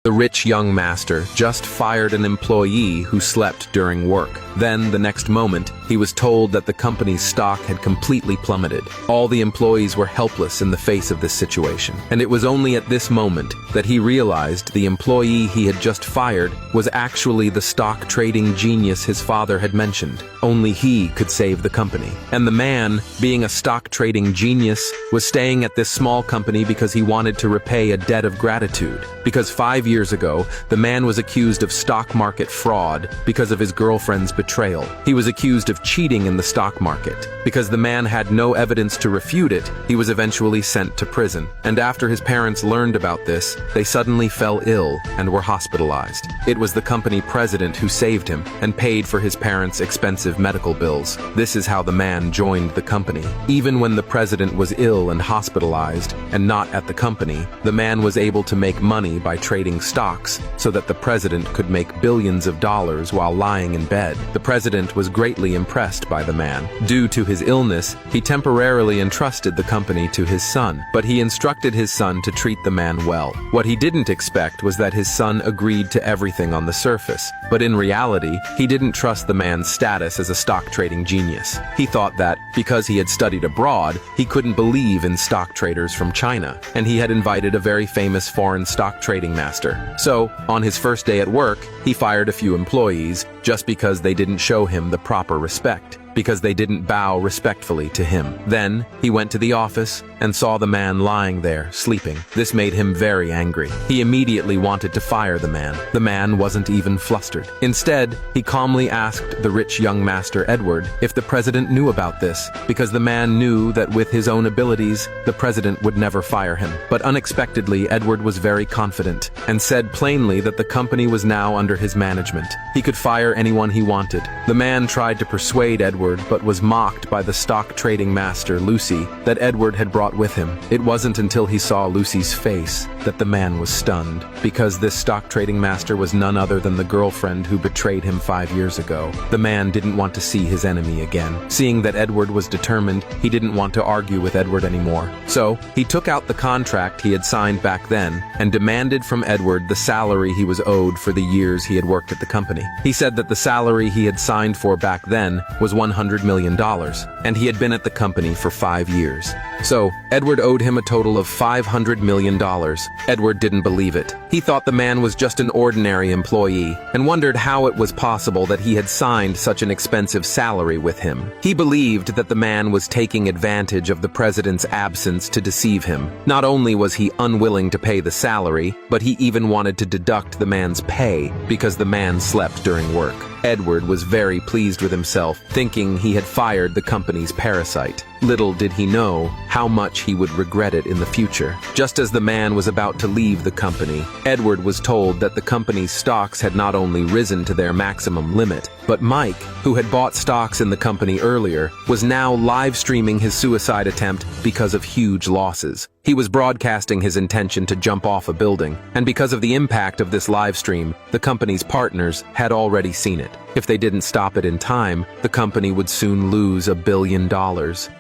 The rich young master just fired an employee who slept during work. Then, the next moment, he was told that the company's stock had completely plummeted. All the employees were helpless in the face of this situation. And it was only at this moment that he realized the employee he had just fired was actually the stock trading genius his father had mentioned. Only he could save the company. And the man, being a stock trading genius, was staying at this small company because he wanted to repay a debt of gratitude. Because 5 years ago, the man was accused of stock market fraud because of his girlfriend's betrayal. He was accused of cheating in the stock market. Because the man had no evidence to refute it, he was eventually sent to prison. And after his parents learned about this, they suddenly fell ill and were hospitalized. It was the company president who saved him and paid for his parents' expensive medical bills. This is how the man joined the company. Even when the president was ill and hospitalized and not at the company, the man was able to make money by trading stocks so that the president could make billions of dollars while lying in bed. The president was greatly impressed by the man. Due to his illness, he temporarily entrusted the company to his son, but he instructed his son to treat the man well. What he didn't expect was that his son agreed to everything on the surface, but in reality, he didn't trust the man's status as a stock trading genius. He thought that, because he had studied abroad, he couldn't believe in stock traders from China, and he had invited a very famous foreign stock trading master. So, on his first day at work, he fired a few employees just because they didn't show him the proper respect, because they didn't bow respectfully to him. Then, he went to the office and saw the man lying there, sleeping. This made him very angry. He immediately wanted to fire the man. The man wasn't even flustered. Instead, he calmly asked the rich young master, Edward, if the president knew about this, because the man knew that with his own abilities, the president would never fire him. But unexpectedly, Edward was very confident and said plainly that the company was now under his management. He could fire anyone he wanted. The man tried to persuade Edward, but was mocked by the stock trading master, Lucy, that Edward had brought with him. It wasn't until he saw Lucy's face that the man was stunned, because this stock trading master was none other than the girlfriend who betrayed him 5 years ago. The man didn't want to see his enemy again. Seeing that Edward was determined, he didn't want to argue with Edward anymore. So, he took out the contract he had signed back then and demanded from Edward the salary he was owed for the years he had worked at the company. He said that the salary he had signed for back then was $100 million, and he had been at the company for 5 years. So, Edward owed him a total of $500 million. Edward didn't believe it. He thought the man was just an ordinary employee, and wondered how it was possible that he had signed such an expensive salary with him. He believed that the man was taking advantage of the president's absence to deceive him. Not only was he unwilling to pay the salary, but he even wanted to deduct the man's pay because the man slept during work. Edward was very pleased with himself, thinking he had fired the company's parasite. Little did he know how much he would regret it in the future. Just as the man was about to leave the company, Edward was told that the company's stocks had not only risen to their maximum limit, but Mike, who had bought stocks in the company earlier, was now live streaming his suicide attempt because of huge losses. He was broadcasting his intention to jump off a building, and because of the impact of this live stream, the company's partners had already seen it. If they didn't stop it in time, the company would soon lose $1 billion.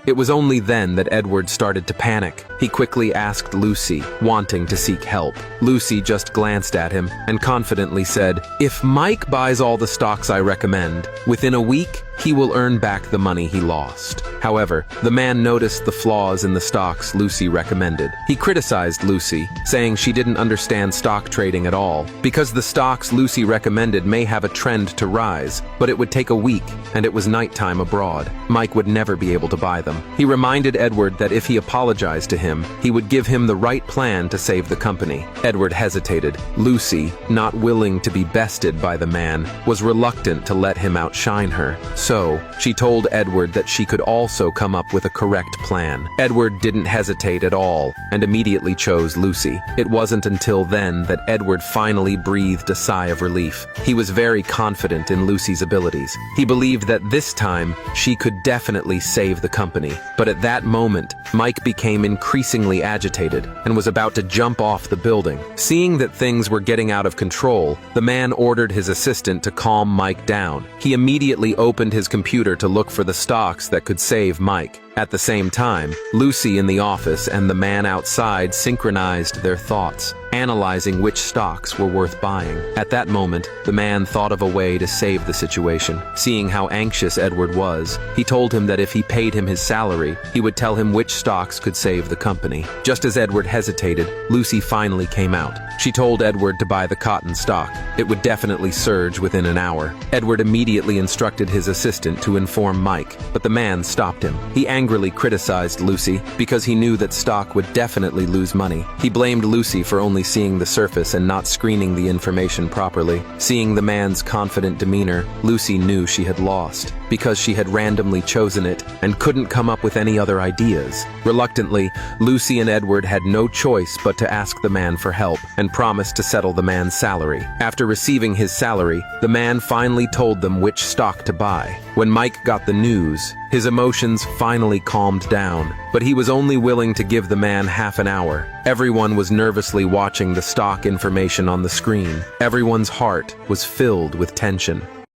It was only then that Edward started to panic. He quickly asked Lucy, wanting to seek help. Lucy just glanced at him and confidently said, "If Mike buys all the stocks I recommend, within a week, he will earn back the money he lost." However, the man noticed the flaws in the stocks Lucy recommended. He criticized Lucy, saying she didn't understand stock trading at all, because the stocks Lucy recommended may have a trend to rise, but it would take a week, and it was nighttime abroad. Mike would never be able to buy them. He reminded Edward that if he apologized to him, he would give him the right plan to save the company. Edward hesitated. Lucy, not willing to be bested by the man, was reluctant to let him outshine her. So, she told Edward that she could also come up with a correct plan. Edward didn't hesitate at all, and immediately chose Lucy. It wasn't until then that Edward finally breathed a sigh of relief. He was very confident in Lucy's abilities. He believed that this time, she could definitely save the company. But at that moment, Mike became increasingly agitated and was about to jump off the building. Seeing that things were getting out of control, the man ordered his assistant to calm Mike down. He immediately opened his computer to look for the stocks that could save Mike. At the same time, Lucy in the office and the man outside synchronized their thoughts, analyzing which stocks were worth buying. At that moment, the man thought of a way to save the situation. Seeing how anxious Edward was, he told him that if he paid him his salary, he would tell him which stocks could save the company. Just as Edward hesitated, Lucy finally came out. She told Edward to buy the cotton stock. It would definitely surge within an hour. Edward immediately instructed his assistant to inform Mike, but the man stopped him. He angrily criticized Lucy because he knew that stock would definitely lose money. He blamed Lucy for only seeing the surface and not screening the information properly. Seeing the man's confident demeanor, Lucy knew she had lost, because she had randomly chosen it and couldn't come up with any other ideas. Reluctantly, Lucy and Edward had no choice but to ask the man for help and promised to settle the man's salary. After receiving his salary, the man finally told them which stock to buy. When Mike got the news, his emotions finally calmed down, but he was only willing to give the man half an hour. Everyone was nervously watching the stock information on the screen. Everyone's heart was filled with tension.